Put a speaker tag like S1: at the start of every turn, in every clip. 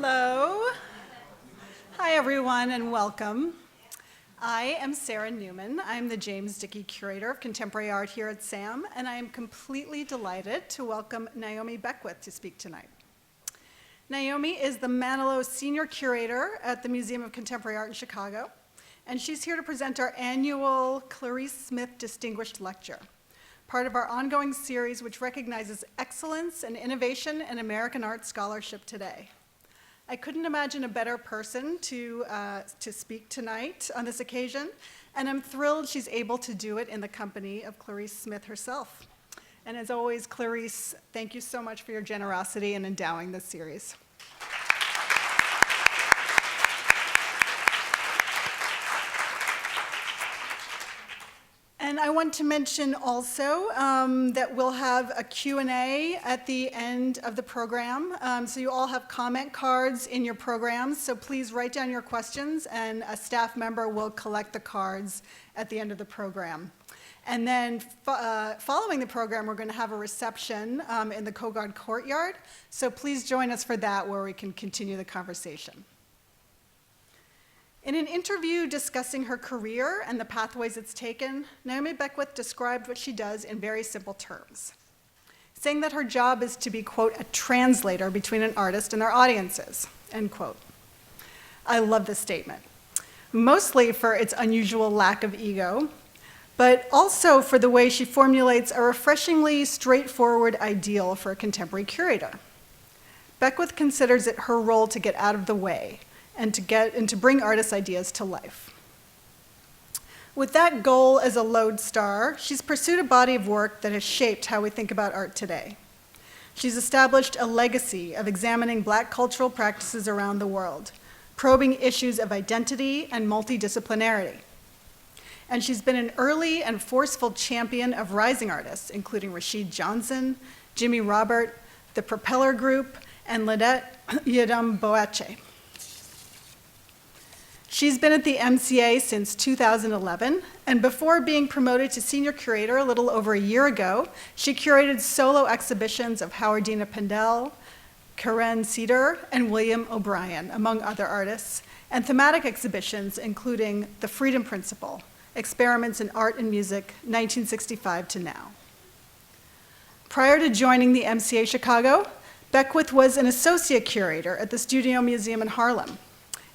S1: Hello. Hi, everyone, and welcome. I am Sarah Newman. I'm the James Dickey Curator of Contemporary Art here at SAM, and I am completely delighted to welcome Naomi Beckwith to speak tonight. Naomi is the Manilow Senior Curator at the Museum of Contemporary Art in Chicago, and she's here to present our annual Clarice Smith Distinguished Lecture, part of our ongoing series which recognizes excellence and innovation in American art scholarship today. I couldn't imagine a better person to speak tonight on this occasion, and I'm thrilled she's able to do it in the company of Clarice Smith herself. And as always, Clarice, thank you so much for your generosity in endowing this series. And I want to mention also that we'll have a Q&A at the end of the program. So you all have comment cards in your programs, so please write down your questions, and a staff member will collect the cards at the end of the program. And then following the program, we're going to have a reception in the Kogod Courtyard, so please join us for that, where we can continue the conversation. In an interview discussing her career and the pathways it's taken, Naomi Beckwith described what she does in very simple terms, saying that her job is to be, quote, a translator between an artist and their audiences, end quote. I love this statement, mostly for its unusual lack of ego, but also for the way she formulates a refreshingly straightforward ideal for a contemporary curator. Beckwith considers it her role to get out of the way and to bring artists' ideas to life. With that goal as a lodestar, she's pursued a body of work that has shaped how we think about art today. She's established a legacy of examining Black cultural practices around the world, probing issues of identity and multidisciplinarity. And she's been an early and forceful champion of rising artists, including Rashid Johnson, Jimmy Robert, the Propeller Group, and Lynette Yedem-Boakye. She's been at the MCA since 2011, and before being promoted to senior curator a little over a year ago, she curated solo exhibitions of Howardena Pindell, Karen Cedar, and William O'Brien, among other artists, and thematic exhibitions including The Freedom Principle, Experiments in Art and Music, 1965 to now. Prior to joining the MCA Chicago, Beckwith was an associate curator at the Studio Museum in Harlem,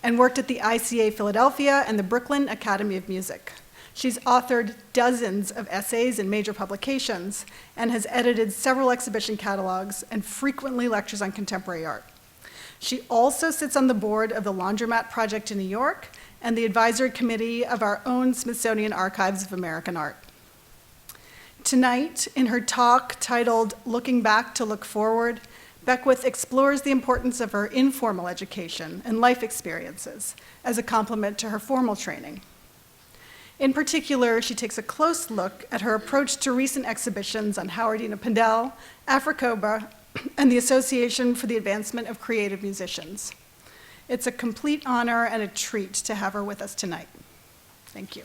S1: and worked at the ICA Philadelphia and the Brooklyn Academy of Music. She's authored dozens of essays in major publications and has edited several exhibition catalogs and frequently lectures on contemporary art. She also sits on the board of the Laundromat Project in New York and the advisory committee of our own Smithsonian Archives of American Art. Tonight, in her talk titled Looking Back to Look Forward, Beckwith explores the importance of her informal education and life experiences as a complement to her formal training. In particular, she takes a close look at her approach to recent exhibitions on Howardena Pindell, AfriCOBRA, and the Association for the Advancement of Creative Musicians. It's a complete honor and a treat to have her with us tonight. Thank you.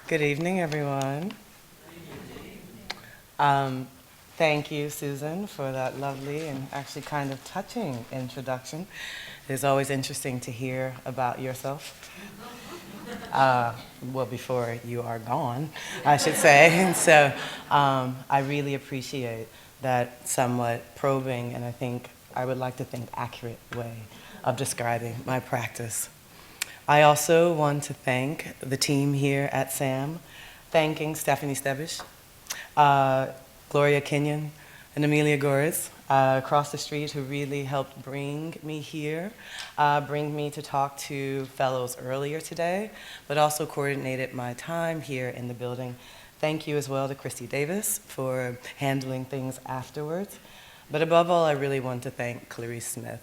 S2: Good evening, everyone. Thank you, Susan, for that lovely and actually kind of touching introduction. It's always interesting to hear about yourself. Well, before you are gone, I should say. And so I really appreciate that somewhat probing, and I would like to think accurate way of describing my practice. I also want to thank the team here at SAM, thanking Stephanie Stebish, Gloria Kenyon, and Amelia Gores across the street, who really helped bring me here, bring me to talk to fellows earlier today, but also coordinated my time here in the building. Thank you as well to Christy Davis for handling things afterwards. But above all, I really want to thank Clarice Smith.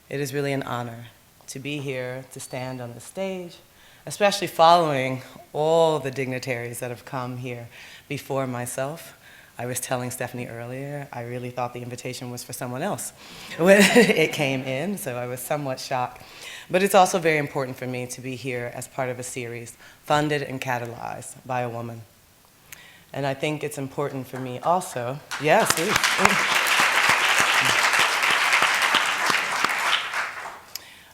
S2: It is really an honor to be here, to stand on the stage, especially following all the dignitaries that have come here before myself. I was telling Stephanie earlier, I really thought the invitation was for someone else when it came in, so I was somewhat shocked. But it's also very important for me to be here as part of a series funded and catalyzed by a woman. And I think it's important for me also, yes, please.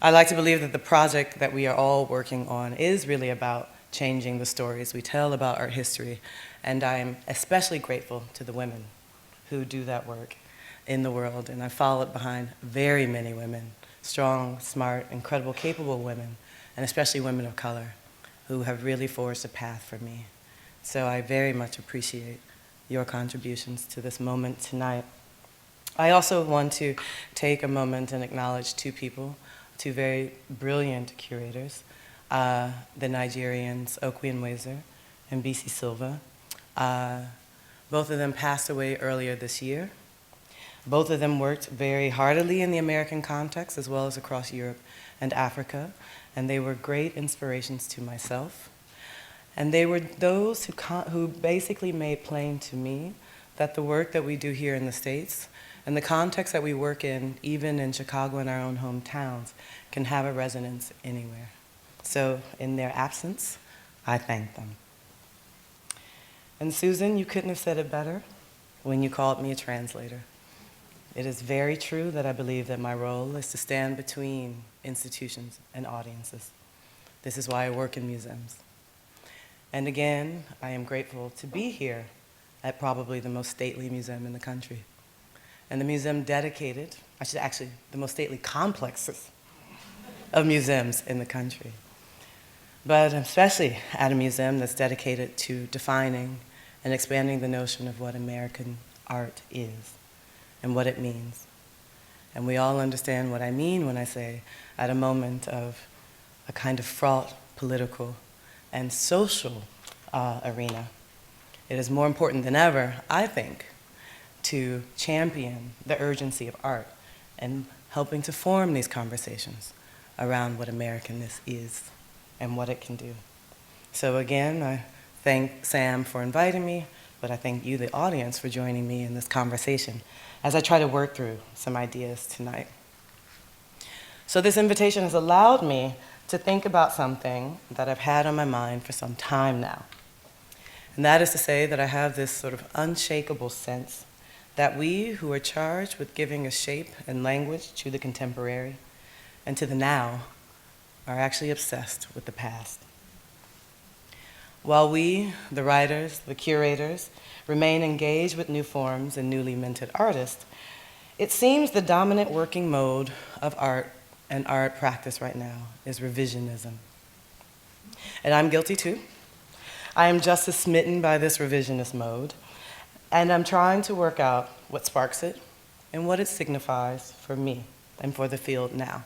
S2: I like to believe that the project that we are all working on is really about changing the stories we tell about art history, and I am especially grateful to the women who do that work in the world, and I followed behind very many women, strong, smart, incredible, capable women, and especially women of color, who have really forged a path for me. So I very much appreciate your contributions to this moment tonight. I also want to take a moment and acknowledge two people, two very brilliant curators, the Nigerians Okwe Nwezer and BC Silva. Both of them passed away earlier this year. Both of them worked very heartily in the American context as well as across Europe and Africa, and they were great inspirations to myself. And they were those who basically made plain to me that the work that we do here in the States and the context that we work in, even in Chicago and our own hometowns, can have a resonance anywhere. So in their absence, I thank them. And Susan, you couldn't have said it better when you called me a translator. It is very true that I believe that my role is to stand between institutions and audiences. This is why I work in museums. And again, I am grateful to be here at probably the most stately museum in the country. And the museum dedicated, the most stately complexes of museums in the country. But especially at a museum that's dedicated to defining and expanding the notion of what American art is and what it means. And we all understand what I mean when I say at a moment of a kind of fraught political and social arena. It is more important than ever, I think, to champion the urgency of art and helping to form these conversations around what Americanness is and what it can do. So again, I thank Sam for inviting me, but I thank you, the audience, for joining me in this conversation as I try to work through some ideas tonight. So this invitation has allowed me to think about something that I've had on my mind for some time now. And that is to say that I have this sort of unshakable sense that we who are charged with giving a shape and language to the contemporary and to the now are actually obsessed with the past. While we, the writers, the curators, remain engaged with new forms and newly minted artists, it seems the dominant working mode of art and art practice right now is revisionism. And I'm guilty too. I am just as smitten by this revisionist mode, and I'm trying to work out what sparks it and what it signifies for me and for the field now.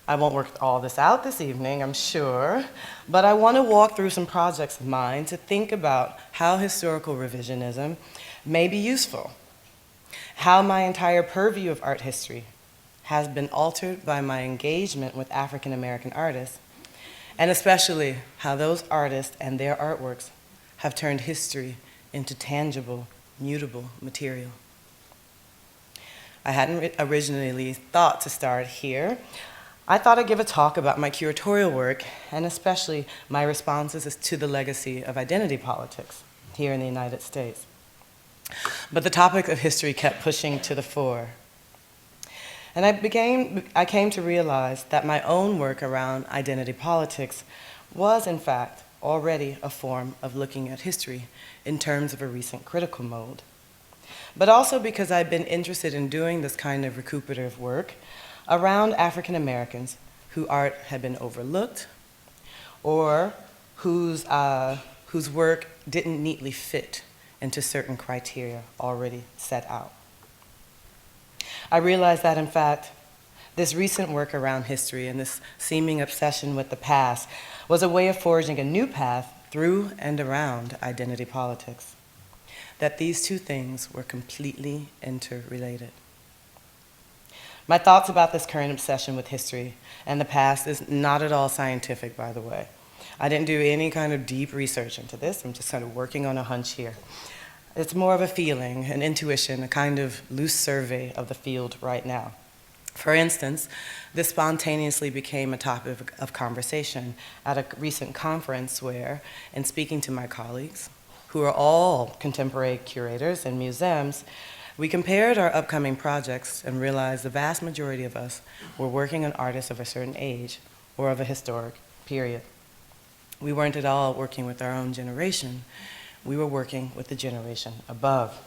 S2: I won't work all this out this evening, I'm sure, but I want to walk through some projects of mine to think about how historical revisionism may be useful, how my entire purview of art history has been altered by my engagement with African American artists, and especially how those artists and their artworks have turned history into tangible, mutable material. I hadn't originally thought to start here. I thought I'd give a talk about my curatorial work, and especially my responses to the legacy of identity politics here in the United States. But the topic of history kept pushing to the fore. And I came to realize that my own work around identity politics was, in fact, already a form of looking at history in terms of a recent critical mode. But also because I'd been interested in doing this kind of recuperative work around African Americans whose art had been overlooked or whose work didn't neatly fit into certain criteria already set out. I realized that, in fact, this recent work around history and this seeming obsession with the past was a way of forging a new path through and around identity politics, that these two things were completely interrelated. My thoughts about this current obsession with history and the past is not at all scientific, by the way. I didn't do any kind of deep research into this. I'm just kind of working on a hunch here. It's more of a feeling, an intuition, a kind of loose survey of the field right now. For instance, this spontaneously became a topic of conversation at a recent conference where, in speaking to my colleagues, who are all contemporary curators and museums, we compared our upcoming projects and realized the vast majority of us were working on artists of a certain age or of a historic period. We weren't at all working with our own generation. We were working with the generation above.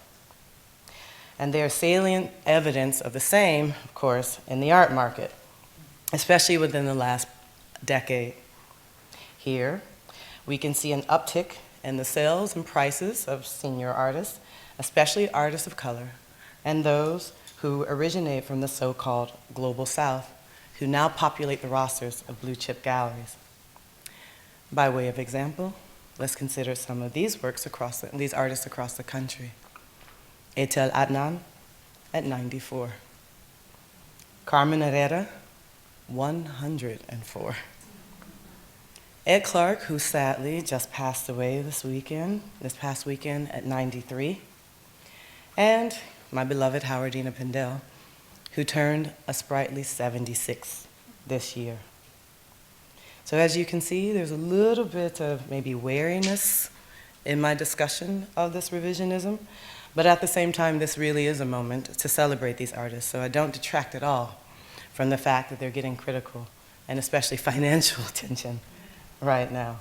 S2: And there's salient evidence of the same, of course, in the art market, especially within the last decade. Here, we can see an uptick in the sales and prices of senior artists, especially artists of color, and those who originate from the so-called Global South, who now populate the rosters of blue-chip galleries. By way of example, let's consider some of these these artists across the country. Etel Adnan at 94. Carmen Herrera, 104. Ed Clark, who sadly just passed away this past weekend at 93. And my beloved Howardena Pindell, who turned a sprightly 76 this year. So as you can see, there's a little bit of maybe wariness in my discussion of this revisionism, but at the same time, this really is a moment to celebrate these artists, so I don't detract at all from the fact that they're getting critical and especially financial attention right now.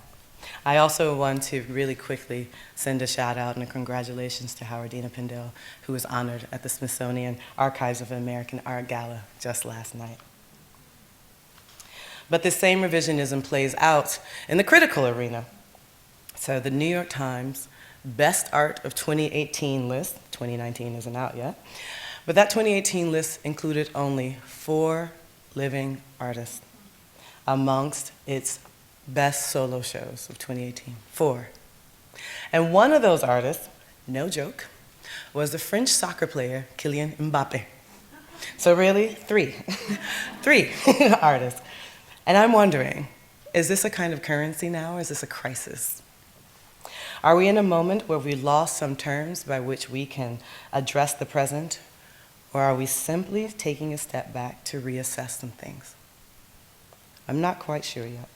S2: I also want to really quickly send a shout out and a congratulations to Howardena Pindell, who was honored at the Smithsonian Archives of American Art Gala just last night. But this same revisionism plays out in the critical arena. So the New York Times Best Art of 2018 list, 2019 isn't out yet, but that 2018 list included only 4 living artists amongst its best solo shows of 2018, 4. And one of those artists, no joke, was the French soccer player Kylian Mbappe. So really, 3, 3 artists. And I'm wondering, is this a kind of currency now, or is this a crisis? Are we in a moment where we lost some terms by which we can address the present, or are we simply taking a step back to reassess some things? I'm not quite sure yet.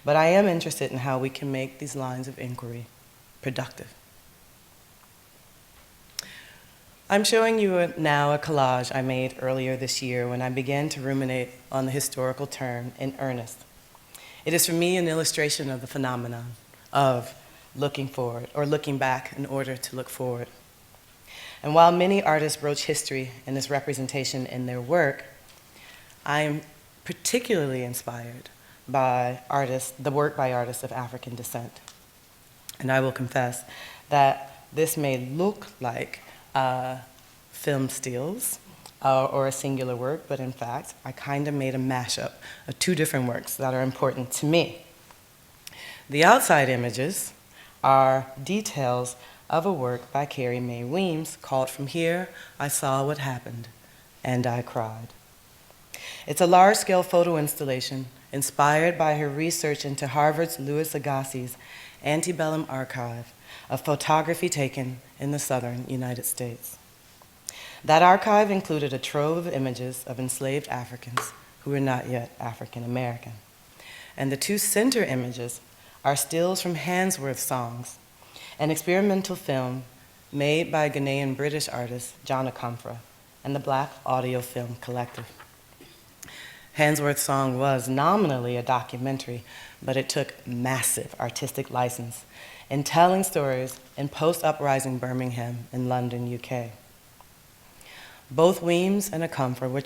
S2: But I am interested in how we can make these lines of inquiry productive. I'm showing you now a collage I made earlier this year when I began to ruminate on the historical term in earnest. It is for me an illustration of the phenomenon of looking forward, or looking back in order to look forward. And while many artists broach history and its representation in their work, I am particularly inspired by the work by artists of African descent. And I will confess that this may look like film stills or a singular work, but in fact, I kind of made a mashup of 2 different works that are important to me. The outside images are details of a work by Carrie Mae Weems called From Here I Saw What Happened, and I Cried. It's a large-scale photo installation inspired by her research into Harvard's Louis Agassiz antebellum archive of photography taken in the southern United States. That archive included a trove of images of enslaved Africans who were not yet African American. And the 2 center images are stills from Handsworth songs, an experimental film made by Ghanaian-British artist John Akomfra and the Black Audio Film Collective. Handsworth's song was nominally a documentary, but it took massive artistic license in telling stories in post-uprising Birmingham and London, UK. Both Weems and Akomfra were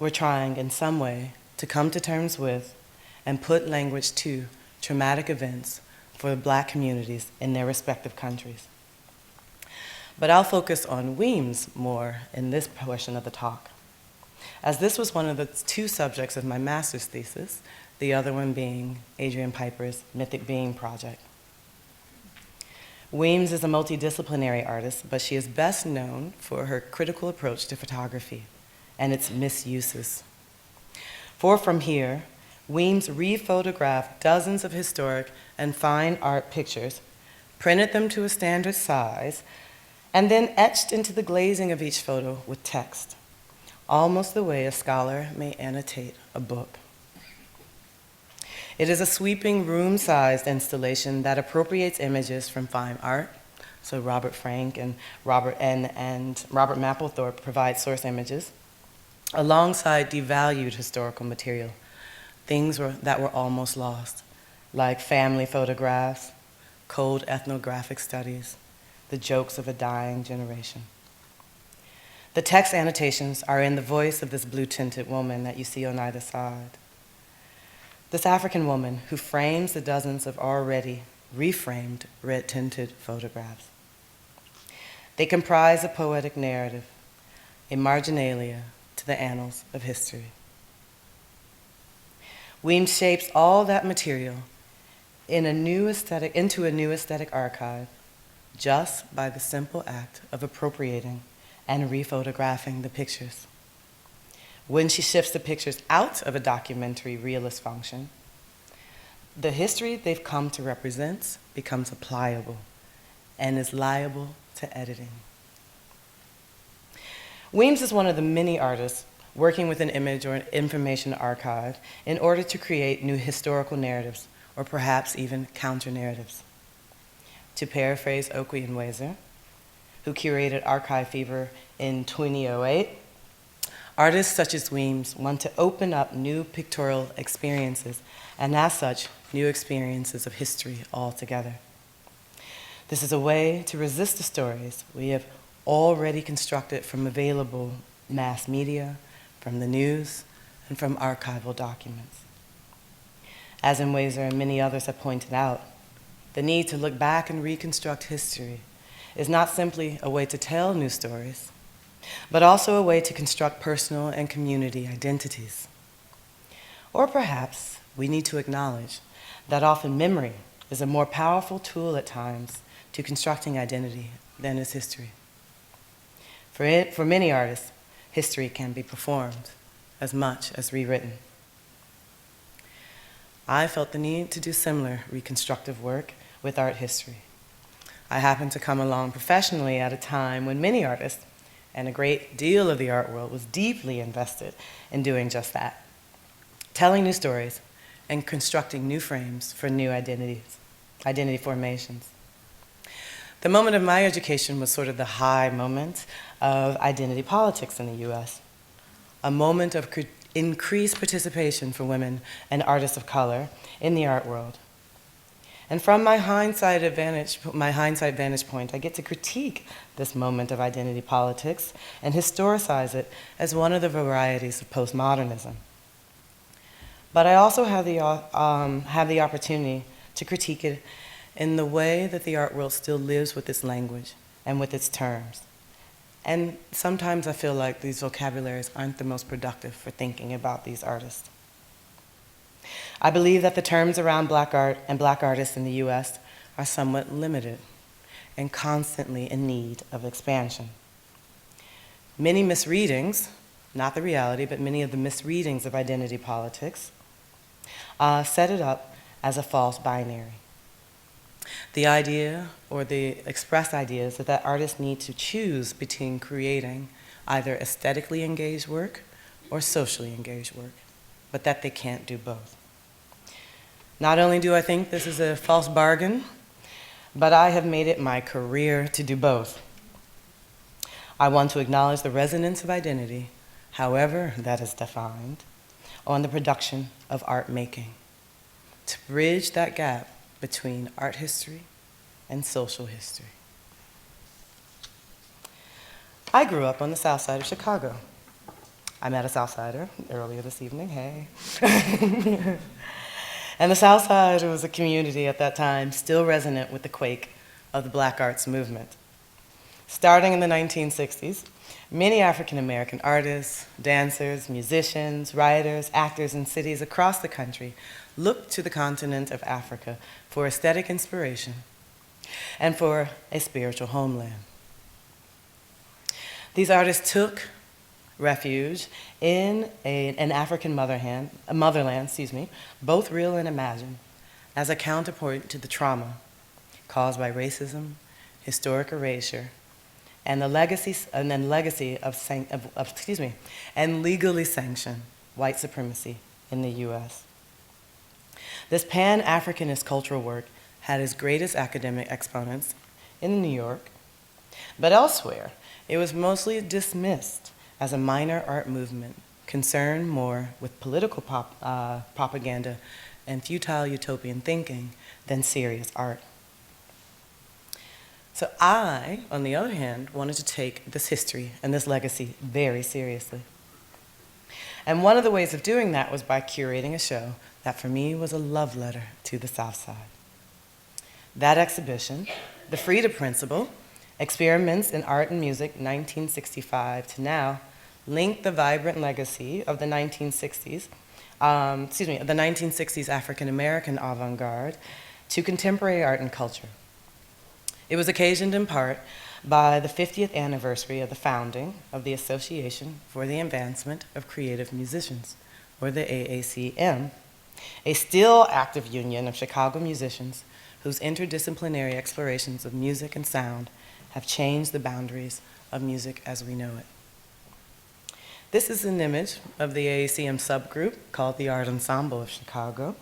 S2: trying in some way to come to terms with and put language to traumatic events for Black communities in their respective countries. But I'll focus on Weems more in this portion of the talk, as this was one of the 2 subjects of my master's thesis, the other one being Adrian Piper's Mythic Being project. Weems is a multidisciplinary artist, but she is best known for her critical approach to photography and its misuses. For From Here, Weems rephotographed dozens of historic and fine art pictures, printed them to a standard size, and then etched into the glazing of each photo with text, almost the way a scholar may annotate a book. It is a sweeping room-sized installation that appropriates images from fine art. So Robert Frank and Robert Mapplethorpe provide source images, alongside devalued historical material, things that were almost lost, like family photographs, cold ethnographic studies, the jokes of a dying generation. The text annotations are in the voice of this blue-tinted woman that you see on either side. This African woman who frames the dozens of already reframed red-tinted photographs. They comprise a poetic narrative, a marginalia to the annals of history. Weems shapes all that material into a new aesthetic archive just by the simple act of appropriating and rephotographing the pictures. When she shifts the pictures out of a documentary realist function, the history they've come to represent becomes pliable and is liable to editing. Weems is one of the many artists working with an image or an information archive in order to create new historical narratives, or perhaps even counter-narratives. To paraphrase Oakley and Weiser, who curated Archive Fever in 2008, artists such as Weems want to open up new pictorial experiences, and as such, new experiences of history altogether. This is a way to resist the stories we have already constructed from available mass media, from the news, and from archival documents. As in Weiser and many others have pointed out, the need to look back and reconstruct history is not simply a way to tell new stories, but also a way to construct personal and community identities. Or perhaps we need to acknowledge that often memory is a more powerful tool at times to constructing identity than is history. For many artists, history can be performed as much as rewritten. I felt the need to do similar reconstructive work with art history. I happened to come along professionally at a time when many artists, and a great deal of the art world, was deeply invested in doing just that, telling new stories and constructing new frames for new identities, identity formations. The moment of my education was sort of the high moment of identity politics in the US, a moment of increased participation for women and artists of color in the art world. And from my hindsight vantage point, I get to critique this moment of identity politics and historicize it as one of the varieties of postmodernism. But I also have the opportunity to critique it in the way that the art world still lives with its language and with its terms. And sometimes I feel like these vocabularies aren't the most productive for thinking about these artists. I believe that the terms around Black art and Black artists in the US are somewhat limited and constantly in need of expansion. Many misreadings, not the reality, but many of the misreadings of identity politics set it up as a false binary. The idea, or the expressed idea, is that artists need to choose between creating either aesthetically engaged work or socially engaged work, but that they can't do both. Not only do I think this is a false bargain, but I have made it my career to do both. I want to acknowledge the resonance of identity, however that is defined, on the production of art making, to bridge that gap between art history and social history. I grew up on the south side of Chicago. I met a South Sider earlier this evening, hey. And the South Side was a community at that time still resonant with the quake of the Black arts movement. Starting in the 1960s, many African American artists, dancers, musicians, writers, actors in cities across the country looked to the continent of Africa for aesthetic inspiration and for a spiritual homeland. These artists took refuge in an African motherland, both real and imagined, as a counterpoint to the trauma caused by racism, historic erasure, and the legacy and legally sanctioned white supremacy in the U.S. This Pan-Africanist cultural work had its greatest academic exponents in New York, but elsewhere it was mostly dismissed as a minor art movement concerned more with political propaganda and futile utopian thinking than serious art. So I, on the other hand, wanted to take this history and this legacy very seriously. And one of the ways of doing that was by curating a show that for me was a love letter to the South Side. That exhibition, The Freedom Principle, Experiments in Art and Music 1965 to Now, linked the vibrant legacy of the 1960s African-American avant-garde to contemporary art and culture. It was occasioned in part by the 50th anniversary of the founding of the Association for the Advancement of Creative Musicians, or the AACM, a still active union of Chicago musicians whose interdisciplinary explorations of music and sound have changed the boundaries of music as we know it. This is an image of the AACM subgroup called the Art Ensemble of Chicago,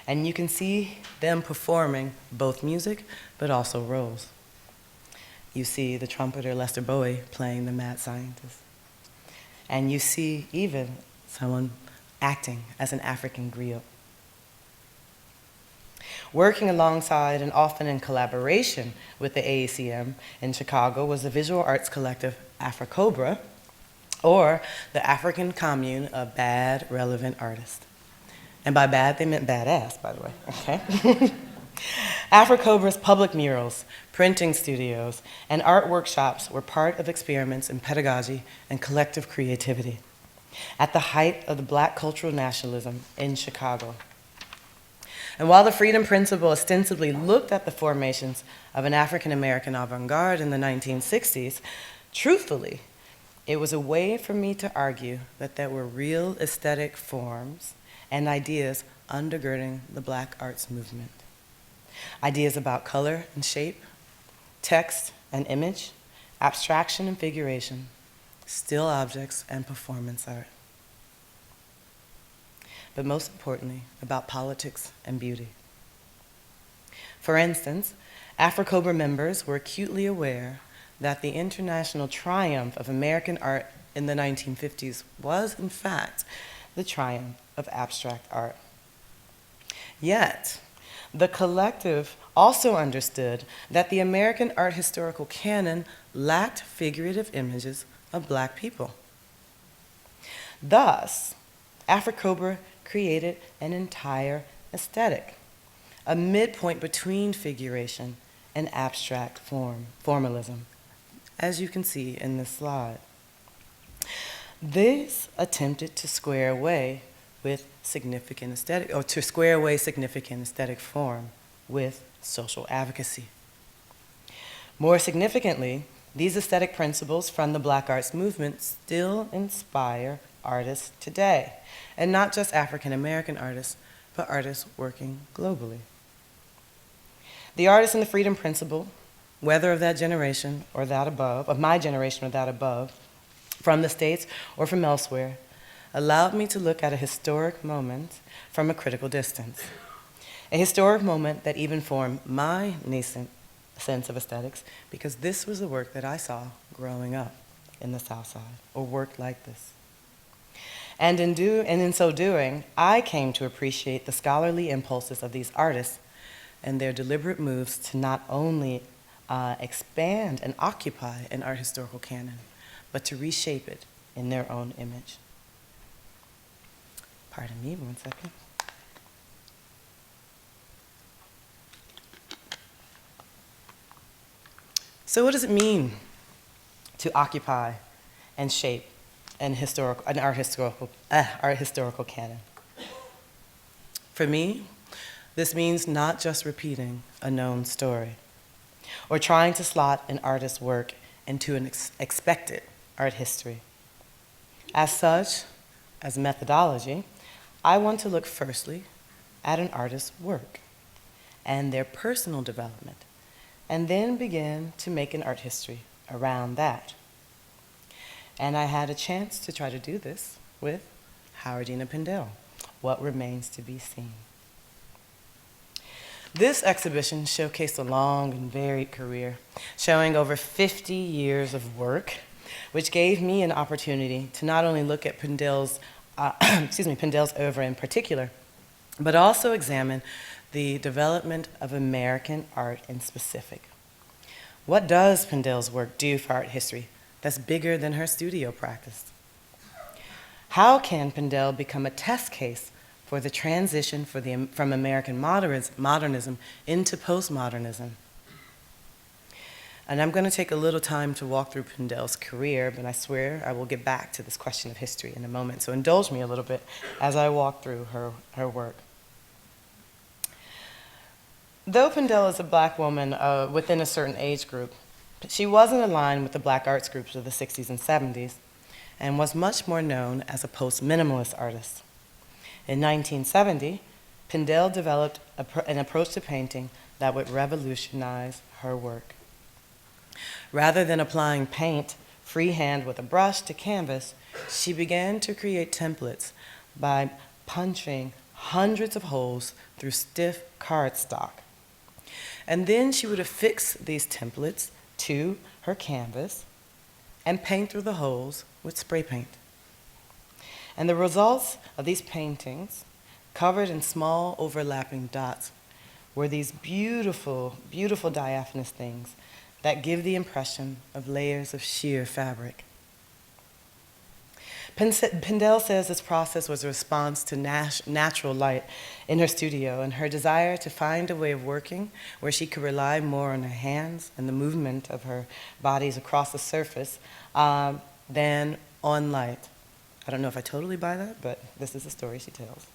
S2: and you can see them performing both music but also roles. You see the trumpeter Lester Bowie playing the mad scientist, and you see even someone acting as an African griot. Working alongside and often in collaboration with the AACM in Chicago was the visual arts collective AfriCOBRA, or the African Commune of Bad Relevant Artists. And by bad, they meant badass, by the way, okay? AfriCOBRA's public murals, printing studios, and art workshops were part of experiments in pedagogy and collective creativity at the height of the Black cultural nationalism in Chicago. And while the Freedom Principle ostensibly looked at the formations of an African-American avant-garde in the 1960s, truthfully, it was a way for me to argue that there were real aesthetic forms and ideas undergirding the Black arts movement. Ideas about color and shape, text and image, abstraction and figuration, still objects and performance art. But most importantly, about politics and beauty. For instance, AfriCOBRA members were acutely aware that the international triumph of American art in the 1950s was, in fact, the triumph of abstract art. Yet, the collective also understood that the American art historical canon lacked figurative images of Black people. Thus, AfriCOBRA created an entire aesthetic, a midpoint between figuration and abstract formalism, as you can see in this slide. This attempted to square away significant aesthetic form with social advocacy. More significantly, these aesthetic principles from the Black arts movement still inspire artists today, and not just African American artists, but artists working globally. The artists in the Freedom Principle, whether of that generation or that above, of my generation or that above, from the States or from elsewhere, allowed me to look at a historic moment from a critical distance. A historic moment that even formed my nascent sense of aesthetics, because this was the work that I saw growing up in the South Side, or work like this. And in so doing, I came to appreciate the scholarly impulses of these artists and their deliberate moves to not only expand and occupy an art historical canon, but to reshape it in their own image. Pardon me, 1 second. So what does it mean to occupy and shape an art historical canon? For me, this means not just repeating a known story or trying to slot an artist's work into an expected art history. As such, as methodology, I want to look firstly at an artist's work and their personal development, and then begin to make an art history around that. And I had a chance to try to do this with Howardena Pindell, What Remains to Be Seen. This exhibition showcased a long and varied career, showing over 50 years of work, which gave me an opportunity to not only look at Pindell's oeuvre in particular, but also examine the development of American art in specific. What does Pindell's work do for art history that's bigger than her studio practice? How can Pindell become a test case for the transition from American modernism into postmodernism? And I'm going to take a little time to walk through Pindell's career, but I swear I will get back to this question of history in a moment, so indulge me a little bit as I walk through her work. Though Pindell is a black woman within a certain age group, she wasn't aligned with the black arts groups of the 60s and 70s and was much more known as a post-minimalist artist. In 1970, Pindell developed an approach to painting that would revolutionize her work. Rather than applying paint freehand with a brush to canvas, she began to create templates by punching hundreds of holes through stiff cardstock. And then she would affix these templates to her canvas and paint through the holes with spray paint. And the results of these paintings, covered in small overlapping dots, were these beautiful, beautiful diaphanous things that give the impression of layers of sheer fabric. Pindell says this process was a response to natural light in her studio and her desire to find a way of working where she could rely more on her hands and the movement of her bodies across the surface than on light. I don't know if I totally buy that, but this is the story she tells.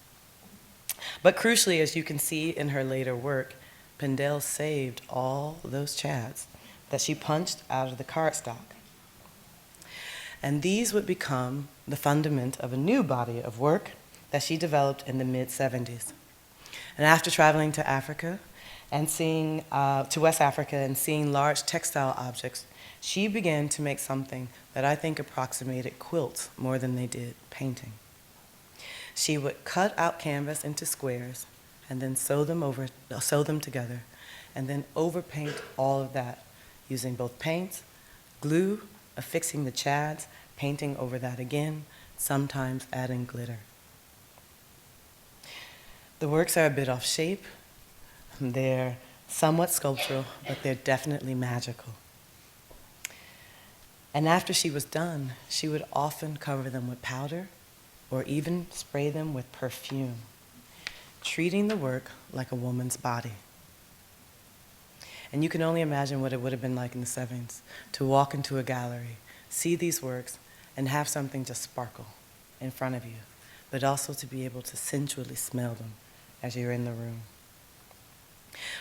S2: But crucially, as you can see in her later work, Pindell saved all those chads that she punched out of the cardstock. And these would become the fundament of a new body of work that she developed in the mid-70s. And after traveling to Africa and to West Africa and seeing large textile objects, she began to make something that I think approximated quilts more than they did painting. She would cut out canvas into squares and then sew them together, and then overpaint all of that using both paints, glue, affixing the chads, painting over that again, sometimes adding glitter. The works are a bit off shape. They're somewhat sculptural, but they're definitely magical. And after she was done, she would often cover them with powder or even spray them with perfume, treating the work like a woman's body. And you can only imagine what it would have been like in the 70s to walk into a gallery, see these works, and have something just sparkle in front of you, but also to be able to sensually smell them as you're in the room.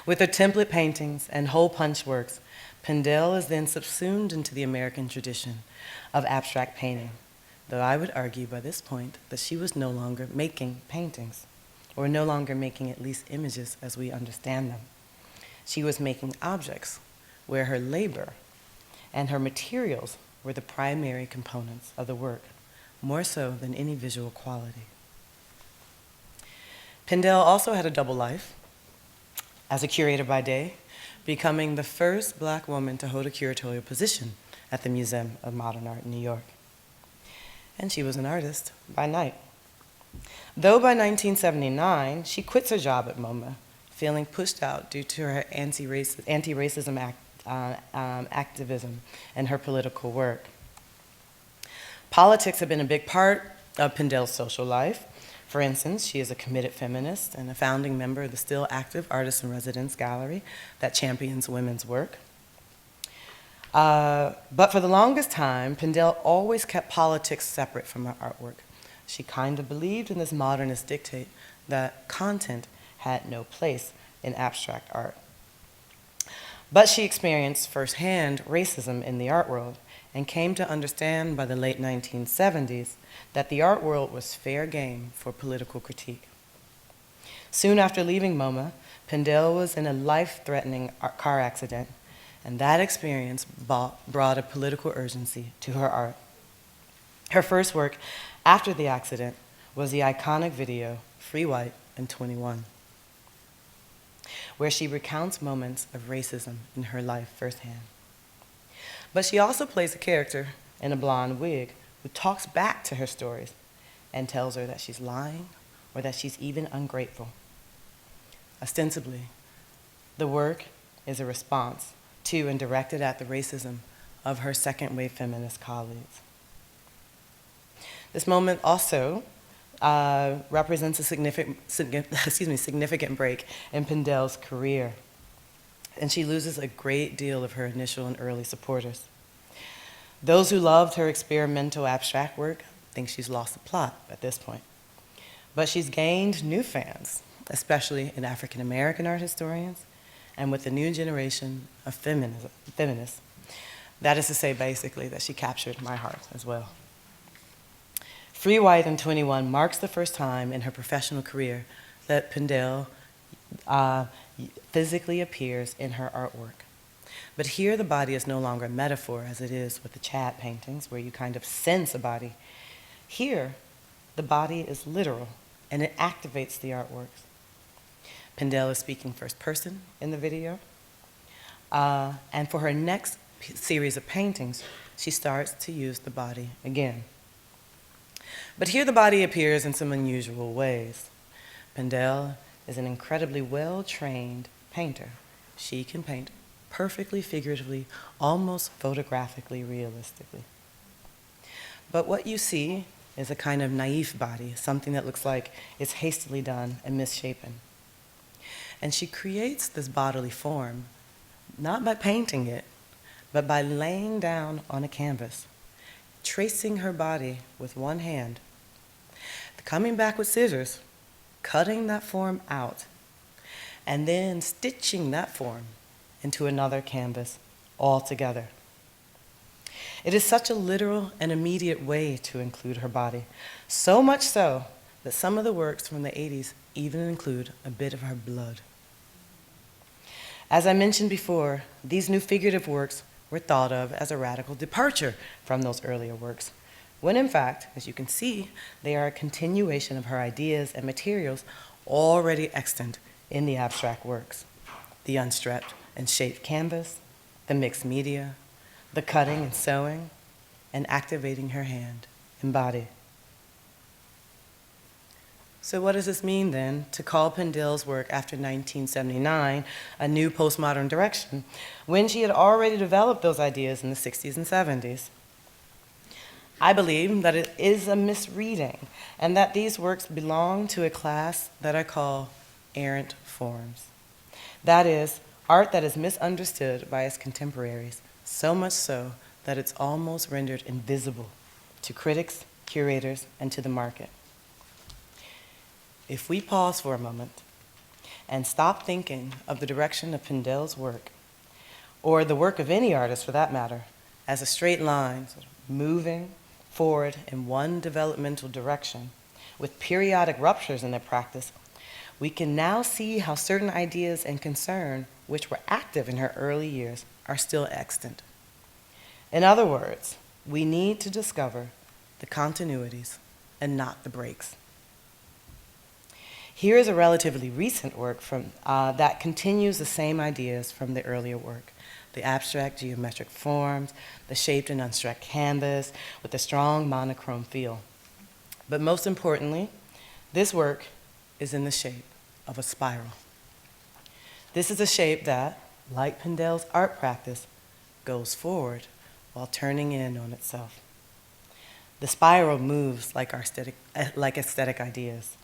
S2: With her template paintings and hole punch works, Pindell is then subsumed into the American tradition of abstract painting, though I would argue by this point that she was no longer making paintings, or no longer making at least images as we understand them. She was making objects where her labor and her materials were the primary components of the work, more so than any visual quality. Pindell also had a double life as a curator by day, becoming the first black woman to hold a curatorial position at the Museum of Modern Art in New York. And she was an artist by night. Though by 1979, she quits her job at MoMA, feeling pushed out due to her anti-racism activism and her political work. Politics have been a big part of Pindell's social life. For instance, she is a committed feminist and a founding member of the still active Artists in Residence Gallery that champions women's work. But for the longest time, Pindell always kept politics separate from her artwork. She kind of believed in this modernist dictate that content had no place in abstract art. But she experienced firsthand racism in the art world and came to understand by the late 1970s that the art world was fair game for political critique. Soon after leaving MoMA, Pindell was in a life-threatening car accident and that experience brought a political urgency to her art. Her first work after the accident was the iconic video, Free White and 21, where she recounts moments of racism in her life firsthand. But she also plays a character in a blonde wig who talks back to her stories and tells her that she's lying or that she's even ungrateful. Ostensibly, the work is a response to and directed at the racism of her second-wave feminist colleagues. This moment also represents a significant break in Pindell's career, and she loses a great deal of her initial and early supporters. Those who loved her experimental abstract work think she's lost the plot at this point. But she's gained new fans, especially in African American art historians and with the new generation of feminists. That is to say, basically, that she captured my heart as well. Free White and 21 marks the first time in her professional career that Pindell physically appears in her artwork. But here the body is no longer a metaphor as it is with the Chad paintings where you kind of sense a body. Here, the body is literal and it activates the artworks. Pindell is speaking first person in the video. And for her next series of paintings, she starts to use the body again. But here the body appears in some unusual ways. Pindell is an incredibly well-trained painter. She can paint perfectly, figuratively, almost photographically, realistically. But what you see is a kind of naive body, something that looks like it's hastily done and misshapen. And she creates this bodily form, not by painting it, but by laying down on a canvas, tracing her body with one hand, coming back with scissors, cutting that form out, and then stitching that form into another canvas altogether. It is such a literal and immediate way to include her body, so much so that some of the works from the 80s even include a bit of her blood. As I mentioned before, these new figurative works were thought of as a radical departure from those earlier works, when in fact, as you can see, they are a continuation of her ideas and materials already extant in the abstract works: the unstretched and shaped canvas, the mixed media, the cutting and sewing, and activating her hand and body. So what does this mean then to call Pindell's work after 1979 a new postmodern direction when she had already developed those ideas in the 60s and 70s? I believe that it is a misreading and that these works belong to a class that I call errant forms. That is, art that is misunderstood by its contemporaries, so much so that it's almost rendered invisible to critics, curators, and to the market. If we pause for a moment and stop thinking of the direction of Pindell's work, or the work of any artist for that matter, as a straight line sort of moving forward in one developmental direction with periodic ruptures in their practice, we can now see how certain ideas and concern which were active in her early years are still extant. In other words, we need to discover the continuities and not the breaks. Here is a relatively recent work that continues the same ideas from the earlier work: the abstract geometric forms, the shaped and unstretched canvas with a strong monochrome feel. But most importantly, this work is in the shape of a spiral. This is a shape that, like Pindell's art practice, goes forward while turning in on itself. The spiral moves like aesthetic ideas,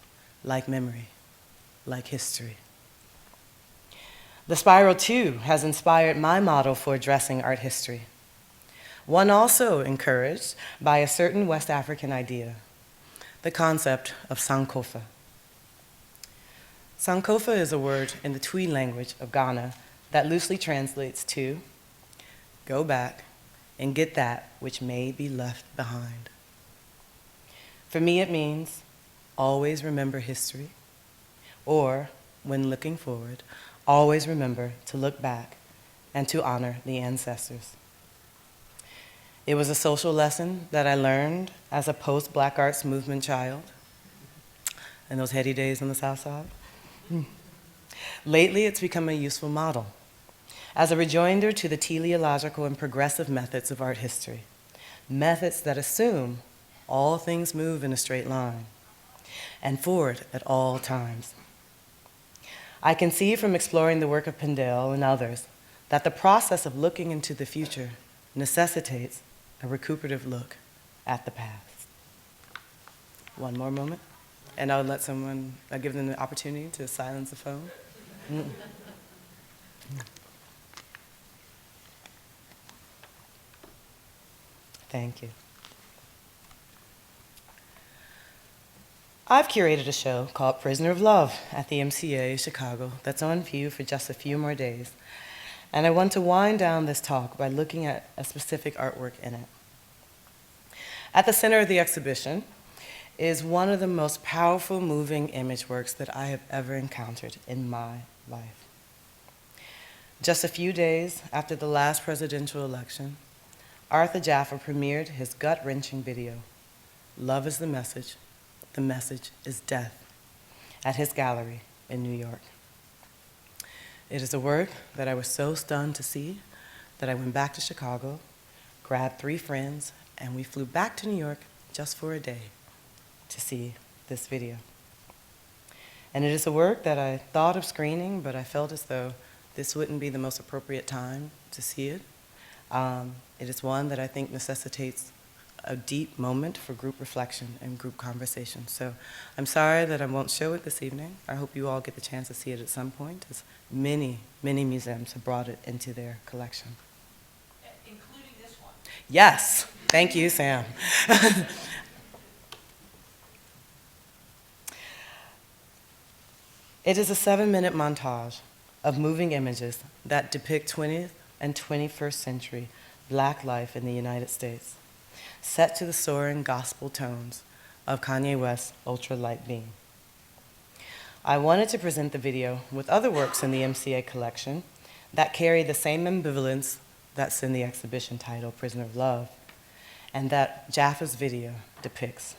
S2: like memory, like history. The spiral, too, has inspired my model for addressing art history. One also encouraged by a certain West African idea, the concept of Sankofa. Sankofa is a word in the Twi language of Ghana that loosely translates to go back and get that which may be left behind. For me, it means always remember history, or when looking forward, always remember to look back and to honor the ancestors. It was a social lesson that I learned as a post-Black Arts Movement child in those heady days on the South Side. Lately, it's become a useful model as a rejoinder to the teleological and progressive methods of art history, methods that assume all things move in a straight line and forward at all times. I can see from exploring the work of Pindell and others that the process of looking into the future necessitates a recuperative look at the past. One more moment, and I'll let someone, I'll give them the opportunity to silence the phone. Thank you. I've curated a show called Prisoner of Love at the MCA Chicago that's on view for just a few more days. And I want to wind down this talk by looking at a specific artwork in it. At the center of the exhibition is one of the most powerful moving image works that I have ever encountered in my life. Just a few days after the last presidential election, Arthur Jaffa premiered his gut-wrenching video, Love is the Message is Death, at his gallery in New York. It is a work that I was so stunned to see that I went back to Chicago, grabbed 3 friends, and we flew back to New York just for a day to see this video. And it is a work that I thought of screening, but I felt as though this wouldn't be the most appropriate time to see it. It is one that I think necessitates a deep moment for group reflection and group conversation. So I'm sorry that I won't show it this evening. I hope you all get the chance to see it at some point, as many, many museums have brought it into their collection.
S3: Including this one?
S2: Yes, thank you, Sam. It is a 7-minute montage of moving images that depict 20th and 21st century Black life in the United States, set to the soaring gospel tones of Kanye West's Ultra Light Beam. I wanted to present the video with other works in the MCA collection that carry the same ambivalence that's in the exhibition titled Prisoner of Love, and that Jaffa's video depicts.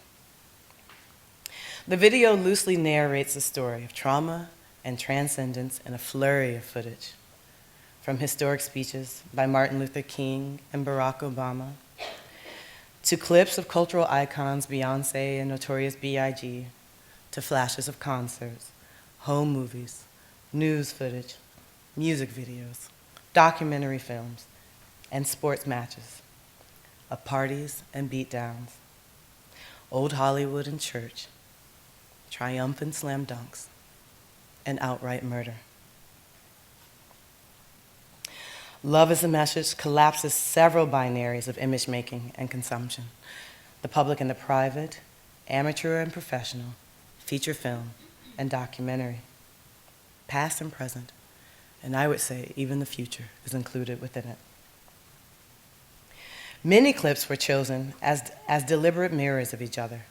S2: The video loosely narrates the story of trauma and transcendence in a flurry of footage, from historic speeches by Martin Luther King and Barack Obama, to clips of cultural icons Beyoncé and Notorious B.I.G., to flashes of concerts, home movies, news footage, music videos, documentary films, and sports matches, of parties and beatdowns, old Hollywood and church, triumphant slam dunks, and outright murder. Love is a Message collapses several binaries of image making and consumption, the public and the private, amateur and professional, feature film and documentary, past and present, and I would say even the future is included within it. Many clips were chosen as deliberate mirrors of each other.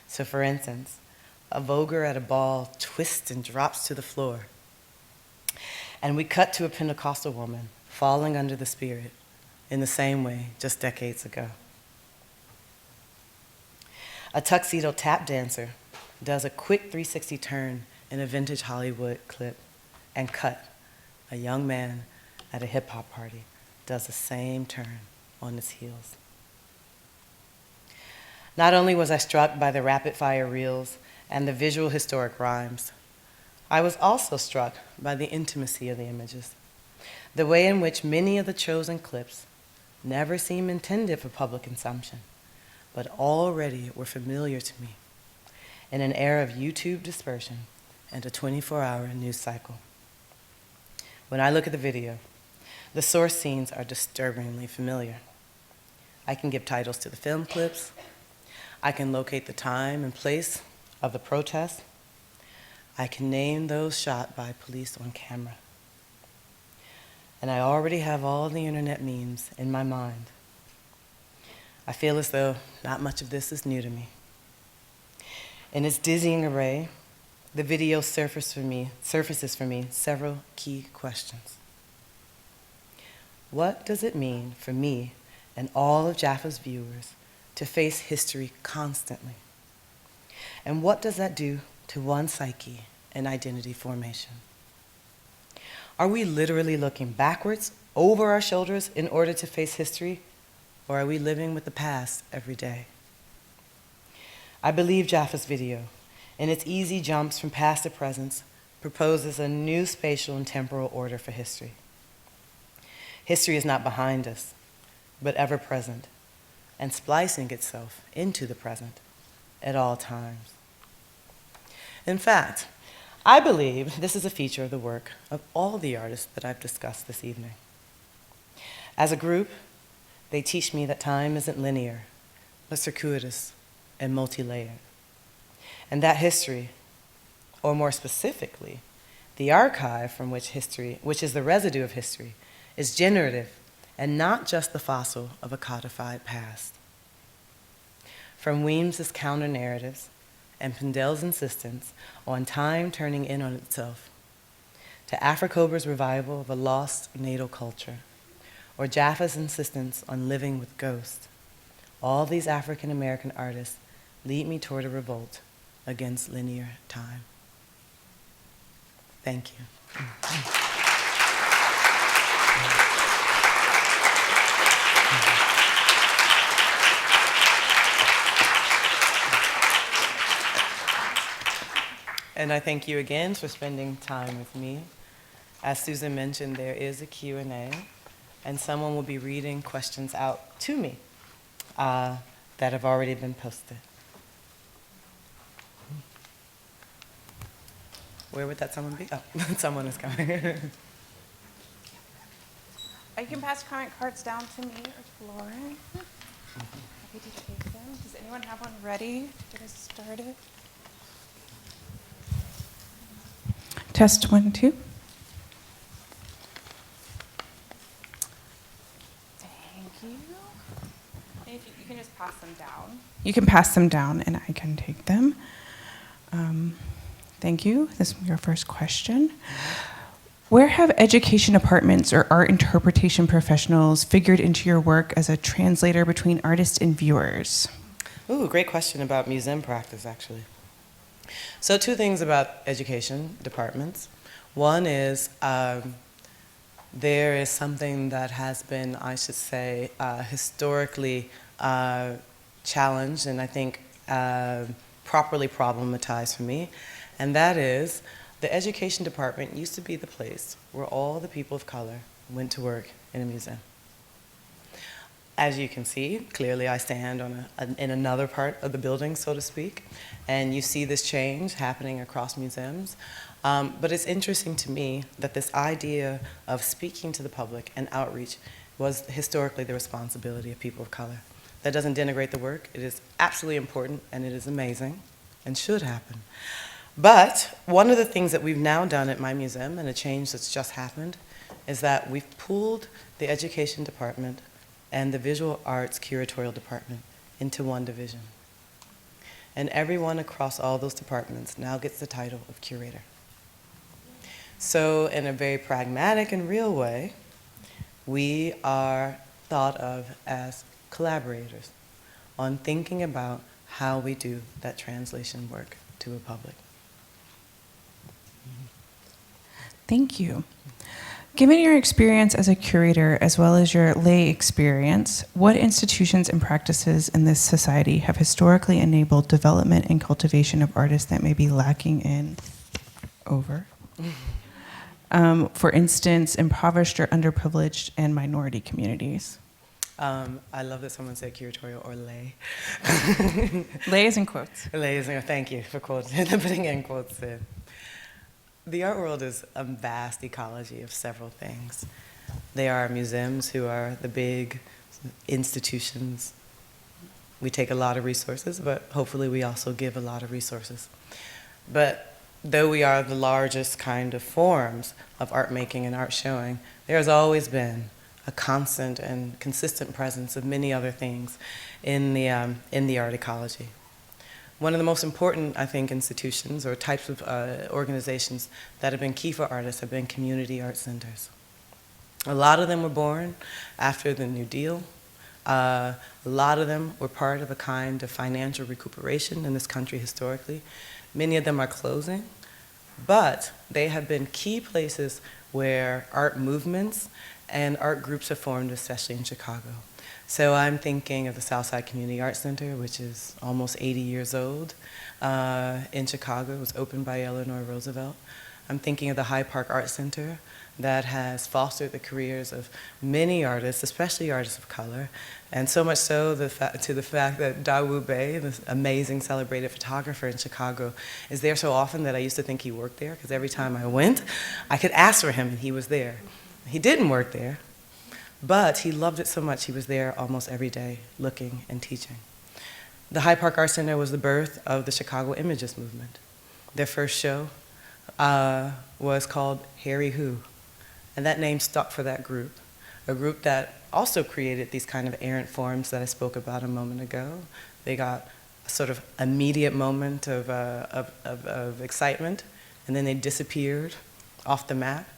S2: So for instance, a voguer at a ball twists and drops to the floor, and we cut to a Pentecostal woman falling under the Spirit in the same way just decades ago. A tuxedo tap dancer does a quick 360 turn in a vintage Hollywood clip, and cut, a young man at a hip-hop party does the same turn on his heels. Not only was I struck by the rapid-fire reels and the visual historic rhymes, I was also struck by the intimacy of the images, the way in which many of the chosen clips never seem intended for public consumption, but already were familiar to me in an era of YouTube dispersion and a 24-hour news cycle. When I look at the video, the source scenes are disturbingly familiar. I can give titles to the film clips. I can locate the time and place of the protest. I can name those shot by police on camera. And I already have all the internet memes in my mind. I feel as though not much of this is new to me. In its dizzying array, the video surfaces for me several key questions. what does it mean for me and all of Jaffa's viewers to face history constantly? And what does that do to one's psyche and identity formation? Are we literally looking backwards over our shoulders in order to face history, or are we living with the past every day? I believe Jaffa's video, in its easy jumps from past to present, proposes a new spatial and temporal order for history. History is not behind us, but ever present, and splicing itself into the present at all times. In fact, I believe this is a feature of the work of all the artists that I've discussed this evening. As a group, they teach me that time isn't linear, but circuitous and multi-layered, and that history, or more specifically, the archive from which history, which is the residue of history, is generative and not just the fossil of a codified past. From Weems's counter-narratives and Pindell's insistence on time turning in on itself, to AfriCOBRA's revival of a lost natal culture, or Jaffa's insistence on living with ghosts, all these African-American artists lead me toward a revolt against linear time. Thank you. And I thank you again for spending time with me. As Susan mentioned, there is a Q&A, and someone will be reading questions out to me that have already been posted. Where would that someone be? Oh, someone is coming.
S4: You can pass comment cards down to me or to Lauren. Happy to take them. Does anyone have one ready to get us started? Test 1, 2. Thank you. And if you can just pass them down. You can pass them down and I can take them. Thank you. This is your first question. Where have education departments or art interpretation professionals figured into your work as a translator between artists and viewers?
S2: Ooh, great question about museum practice, actually. So 2 things about education departments. One is there is something that has been, I should say, historically challenged and I think properly problematized for me, and that is the education department used to be the place where all the people of color went to work in a museum. As you can see, clearly I stand on in another part of the building, so to speak, and you see this change happening across museums. But it's interesting to me that this idea of speaking to the public and outreach was historically the responsibility of people of color. That doesn't denigrate the work. It is absolutely important, and it is amazing, and should happen. But one of the things that we've now done at my museum, and a change that's just happened, is that we've pooled the education department and the visual arts curatorial department into one division. And everyone across all those departments now gets the title of curator. So in a very pragmatic and real way, we are thought of as collaborators on thinking about how we do that translation work to a public.
S4: Thank you. Given your experience as a curator as well as your lay experience, what institutions and practices in this society have historically enabled development and cultivation of artists that may be lacking in for instance, impoverished or underprivileged and minority communities?
S2: I love that someone said curatorial or lay.
S4: Lay is in quotes.
S2: Lay is in, thank you for putting in quotes in. The art world is a vast ecology of several things. There are museums who are the big institutions. We take a lot of resources, but hopefully we also give a lot of resources. But though we are the largest kind of forms of art making and art showing, there has always been a constant and consistent presence of many other things in the art ecology. One of the most important, I think, institutions or types of organizations that have been key for artists have been community art centers. A lot of them were born after the New Deal. A lot of them were part of a kind of financial recuperation in this country historically. Many of them are closing, but they have been key places where art movements and art groups have formed, especially in Chicago. So I'm thinking of the Southside Community Arts Center, which is almost 80 years old in Chicago. It was opened by Eleanor Roosevelt. I'm thinking of the Hyde Park Art Center that has fostered the careers of many artists, especially artists of color, and so much so to the fact that Dawu Bey, this amazing celebrated photographer in Chicago, is there so often that I used to think he worked there, because every time I went, I could ask for him and he was there. He didn't work there, but he loved it so much he was there almost every day looking and teaching. The Hyde Park Art Center was the birth of the Chicago Imagist movement. Their first show was called Harry Who, and that name stuck for that group, a group that also created these kind of errant forms that I spoke about a moment ago. They got a sort of immediate moment of excitement, and then they disappeared off the map,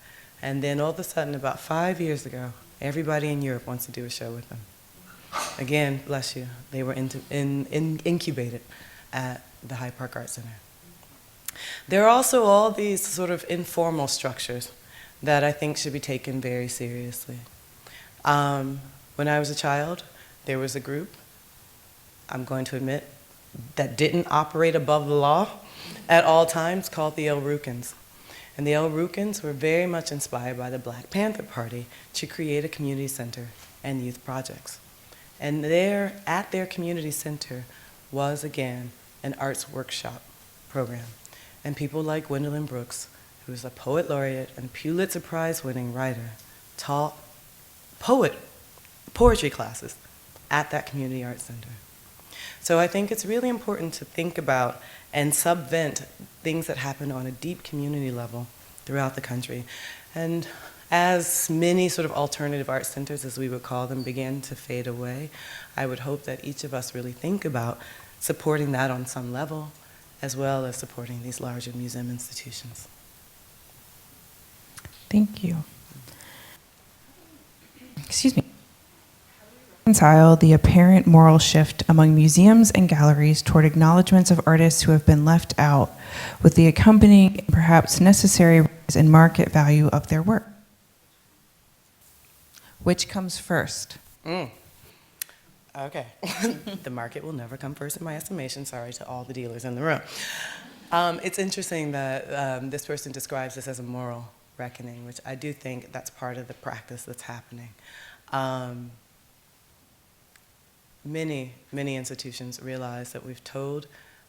S2: and then all of a sudden, about 5 years ago, everybody in Europe wants to do a show with them. Again, bless you, they were incubated at the Hyde Park Art Center. There are also all these sort of informal structures that I think should be taken very seriously. When I was a child, there was a group, I'm going to admit, that didn't operate above the law at all times, called the El Rukins. And the El Rukins were very much inspired by the Black Panther Party to create a community center and youth projects. And there, at their community center, was again an arts workshop program. And people like Gwendolyn Brooks, who is a poet laureate and Pulitzer Prize-winning writer, taught poetry classes at that community arts center. So I think it's really important to think about and subvent things that happen on a deep community level throughout the country. And as many sort of alternative art centers, as we would call them, began to fade away, I would hope that each of us really think about supporting that on some level, as well as supporting these larger museum institutions.
S4: Thank you. Excuse me. Reconcile the apparent moral shift among museums and galleries toward acknowledgments of artists who have been left out with the accompanying and perhaps necessary rise in market value of their work. Which comes first?
S2: Okay. The market will never come first in my estimation. Sorry to all the dealers in the room. It's interesting that this person describes this as a moral reckoning, which I do think that's part of the practice that's happening. Many institutions realize that we've told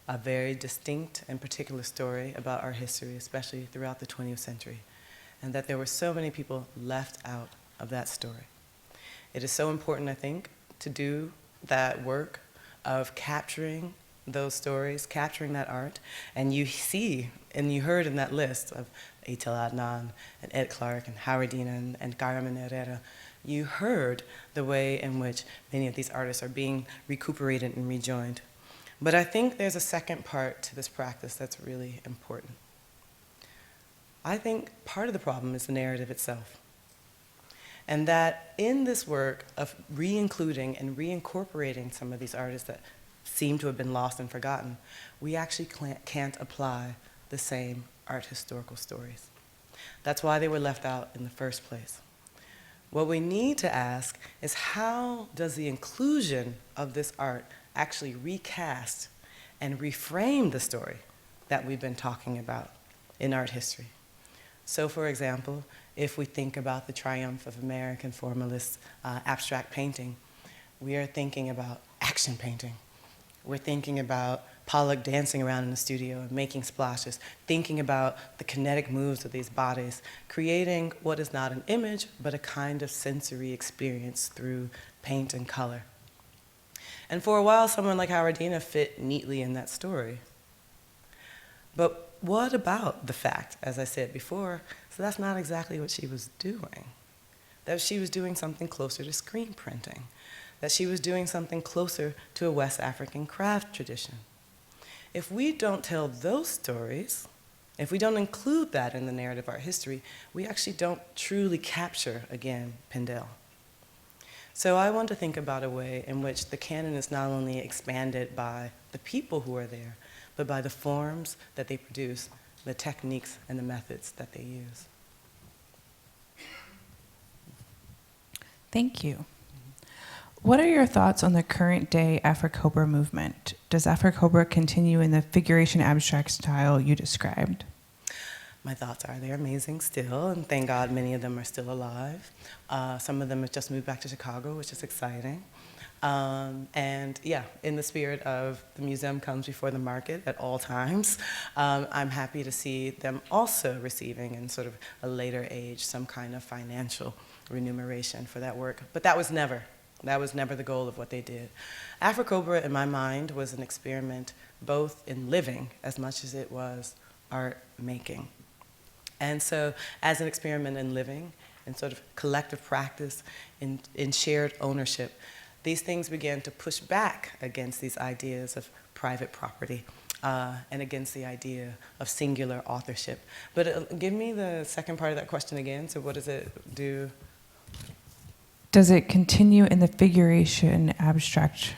S2: a very distinct and particular story about our history, especially throughout the 20th century, and that there were so many people left out of that story. It is so important, I think, to do that work of capturing those stories, capturing that art, and you see, and you heard in that list of Eitel Adnan and Ed Clark and Howardena and Carmen Herrera, you heard the way in which many of these artists are being recuperated and rejoined. But I think there's a second part to this practice that's really important. I think part of the problem is the narrative itself. And that in this work of re-including and reincorporating some of these artists that seem to have been lost and forgotten, we actually can't apply the same art historical stories. That's why they were left out in the first place. What we need to ask is, how does the inclusion of this art actually recast and reframe the story that we've been talking about in art history? So for example, if we think about the triumph of American formalist abstract painting, we are thinking about action painting. We're thinking about Pollock dancing around in the studio and making splashes, thinking about the kinetic moves of these bodies, creating what is not an image, but a kind of sensory experience through paint and color. And for a while, someone like Howardena fit neatly in that story. But what about the fact, as I said before, so that's not exactly what she was doing, that she was doing something closer to screen printing, that she was doing something closer to a West African craft tradition. If we don't tell those stories, If we don't include that in the narrative of art history, we actually don't truly capture, again, Pindell. So I want to think about a way in which the canon is not only expanded by the people who are there, but by the forms that they produce, the techniques and the methods that they use.
S4: Thank you. What are your thoughts on the current day AfriCOBRA movement? Does AfriCOBRA continue in the figuration abstract style you described?
S2: My thoughts are they're amazing still, and thank God many of them are still alive. Some of them have just moved back to Chicago, which is exciting. And yeah, in the spirit of the museum comes before the market at all times, I'm happy to see them also receiving in sort of a later age some kind of financial remuneration for that work. But that was never the goal of what they did. AfriCOBRA, in my mind, was an experiment both in living as much as it was art making. And so as an experiment in living, in sort of collective practice, in shared ownership, these things began to push back against these ideas of private property and against the idea of singular authorship. But give me the second part of that question again. So what does it do?
S4: Does it continue in the figurative abstraction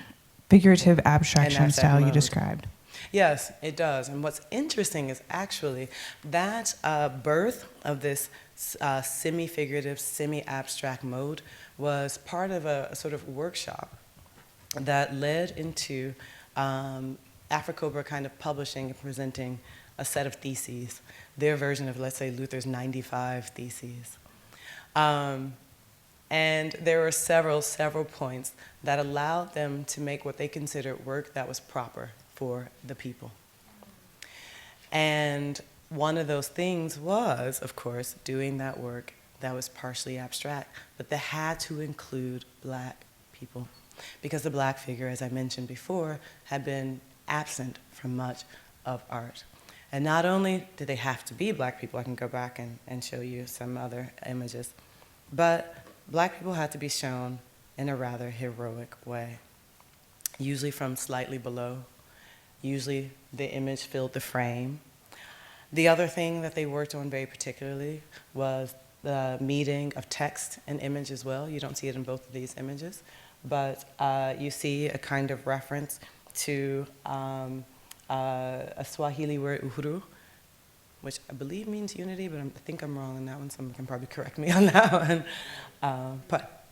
S4: style you described?
S2: Yes, it does. And what's interesting is actually that birth of this semi-figurative, semi-abstract mode was part of a sort of workshop that led into AfriCOBRA kind of publishing and presenting a set of theses, their version of, let's say, Luther's 95 theses. And there were several points that allowed them to make what they considered work that was proper for the people. And one of those things was, of course, doing that work that was partially abstract, but that had to include Black people. Because the Black figure, as I mentioned before, had been absent from much of art. And not only did they have to be Black people, I can go back and show you some other images, but Black people had to be shown in a rather heroic way, usually from slightly below. Usually the image filled the frame. The other thing that they worked on very particularly was the meeting of text and image as well. You don't see it in both of these images, but you see a kind of reference to a Swahili word, uhuru, which I believe means unity, but I think I'm wrong on that one. Someone can probably correct me on that one. But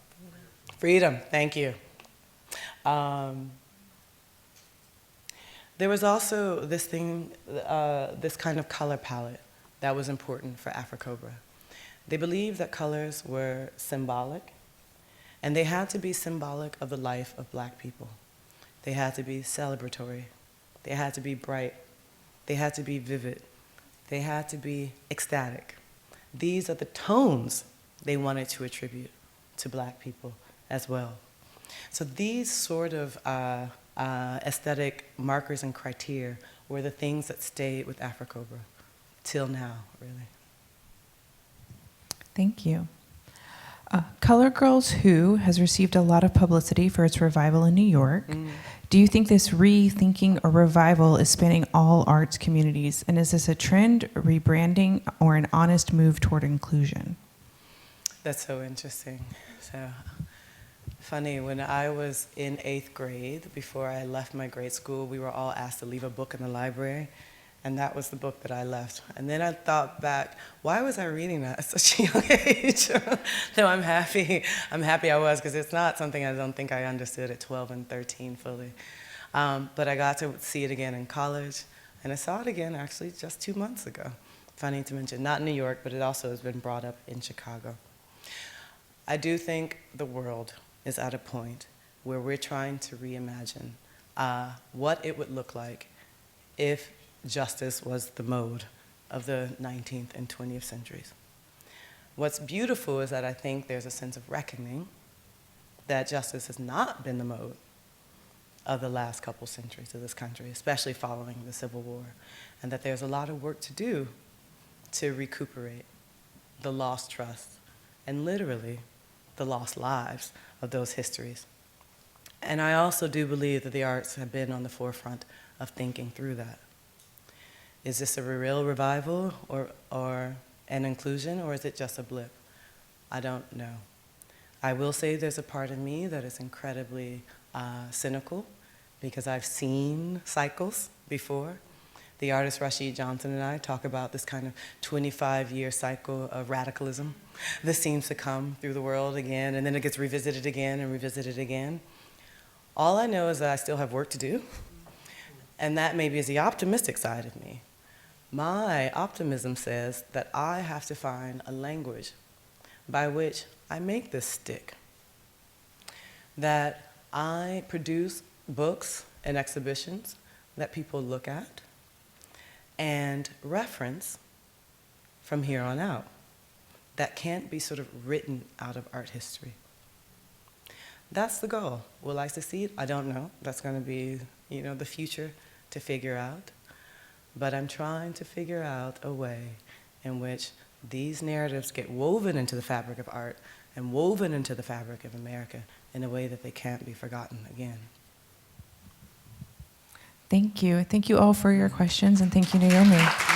S2: freedom, thank you. There was also this thing, this kind of color palette that was important for AfriCOBRA. They believed that colors were symbolic, and they had to be symbolic of the life of Black people. They had to be celebratory. They had to be bright. They had to be vivid. They had to be ecstatic. These are the tones they wanted to attribute to Black people as well. So these sort of aesthetic markers and criteria were the things that stayed with AfriCOBRA till now, really.
S4: Thank you. Color Girls Who has received a lot of publicity for its revival in New York. Do you think this rethinking or revival is spanning all arts communities? And is this a trend, rebranding, or an honest move toward inclusion?
S2: That's so interesting. So funny, when I was in 8th grade, before I left my grade school, we were all asked to leave a book in the library. And that was the book that I left. And then I thought back, why was I reading that at such a young age? So I'm happy I was, because it's not something I don't think I understood at 12 and 13 fully. But I got to see it again in college, and I saw it again actually just 2 months ago. Funny to mention, not in New York, but it also has been brought up in Chicago. I do think the world is at a point where we're trying to reimagine what it would look like if justice was the mode of the 19th and 20th centuries. What's beautiful is that I think there's a sense of reckoning that justice has not been the mode of the last couple centuries of this country, especially following the Civil War, and that there's a lot of work to do to recuperate the lost trust and literally the lost lives of those histories. And I also do believe that the arts have been on the forefront of thinking through that. Is this a real revival or an inclusion, or is it just a blip? I don't know. I will say there's a part of me that is incredibly cynical because I've seen cycles before. The artist Rashid Johnson and I talk about this kind of 25-year cycle of radicalism that seems to come through the world again, and then it gets revisited again and revisited again. All I know is that I still have work to do, and that maybe is the optimistic side of me. My optimism says that I have to find a language by which I make this stick, that I produce books and exhibitions that people look at and reference from here on out, that can't be sort of written out of art history. That's the goal. Will I succeed? I don't know. That's going to be, the future to figure out. But I'm trying to figure out a way in which these narratives get woven into the fabric of art and woven into the fabric of America in a way that they can't be forgotten again.
S4: Thank you. Thank you all for your questions, and thank you, Naomi.